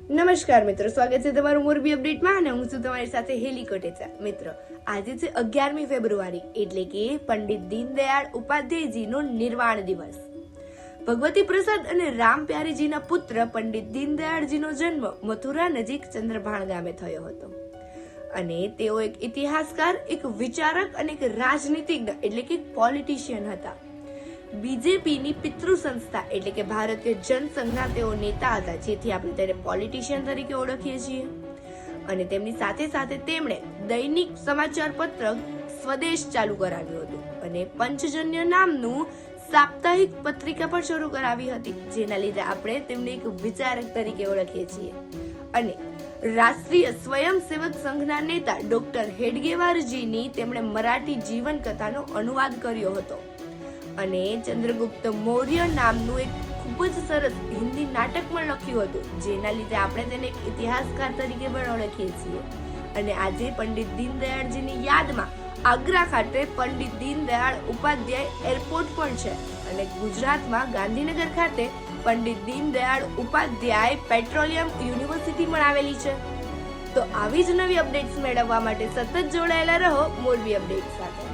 નમસ્કાર મિત્રો, સ્વાગત છે તમારું મોરબી અપડેટમાં અને હું છું તમારી સાથે હેલી કોટેચા. મિત્રો, આજે છે 11મી ફેબ્રુઆરી એટલે કે પંડિત દીનદયાળ ઉપાધ્યાયજીનો નિર્વાણ દિવસ. ભગવતી પ્રસાદ અને રામ પ્યારીજીના પુત્ર પંડિત દીનદયાળજીનો જન્મ મથુરા નજીક ચંદ્રભાણ ગામે થયો હતો અને તેઓ એક ઇતિહાસકાર, એક વિચારક અને એક રાજનીતિજ્ઞ એટલે કે પોલિટિશિયન હતા. બીજેપીની પિતૃ સંસ્થા એટલે કે ભારતીય જનસંઘના તેઓ નેતા હતા, જેથી આપણે તેને પોલિટિશિયન તરીકે ઓળખીએ છીએ. અને તેમની સાથે સાથે તેમણે દૈનિક સમાચાર પત્ર સ્વદેશ ચાલુ કરાવ્યું હતું અને પંચજન્ય નામનું સાપ્તાહિક પત્રિકા પણ શરૂ કરાવી હતી, જેના લીધે આપણે તેમને એક વિચારક તરીકે ઓળખીએ છીએ. અને રાષ્ટ્રીય સ્વયંસેવક સંઘના નેતા ડોક્ટર હેડગેવારજીની તેમણે મરાઠી જીવન કથાનો અનુવાદ કર્યો હતો અને ચંદ્રગુપ્ત મૌર્ય નામનું એક ખૂબ જ સરસ હિન્દી નાટક પણ લખ્યું હતું, જેના લીધે આપણે તેને એક ઇતિહાસકાર તરીકે પણ ઓળખીએ છીએ. અને આજે પંડિત દીનદયાળજીની યાદમાં આગ્રા ખાતે પંડિત દીનદયાળ ઉપાધ્યાય એરપોર્ટ પણ છે અને ગુજરાતમાં ગાંધીનગર ખાતે પંડિત દીનદયાળ ઉપાધ્યાય પેટ્રોલિયમ યુનિવર્સિટી પણ આવેલી છે. તો આવી જ નવી અપડેટ્સ મેળવવા માટે સતત જોડાયેલા રહો મોરબી અપડેટ સાથે.